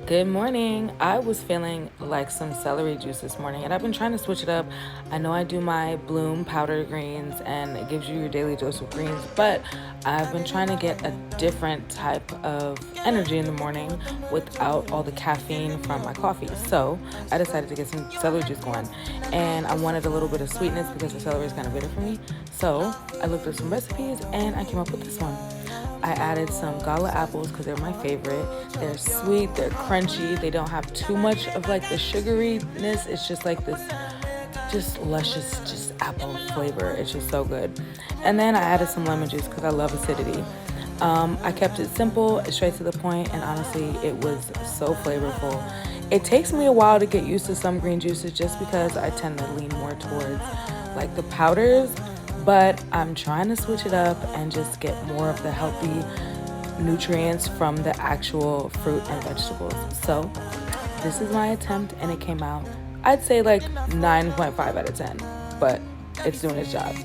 Good morning. I was feeling like some celery juice this morning, and I've been trying to switch it up. I know I do my Bloom powdered greens, and it gives you your daily dose of greens, but I've been trying to get a different type of energy in the morning without all the caffeine from my coffee. So I decided to get some celery juice going, and I wanted a little bit of sweetness because the celery is kind of bitter for me. So I looked up some recipes, and I came up with this one. I added some gala apples because they're my favorite. They're sweet, they're crunchy, they don't have too much of like the sugariness. It's just like this just luscious just apple flavor. It's just so good. And then I added some lemon juice because I love acidity. I kept it simple, straight to the point, and honestly it was so flavorful. It takes me a while to get used to some green juices just because I tend to lean more towards like the powders, but I'm trying to switch it up and just get more of the healthy nutrients from the actual fruit and vegetables. So this is my attempt, and it came out, I'd say like 9.5 out of 10, but it's doing its job.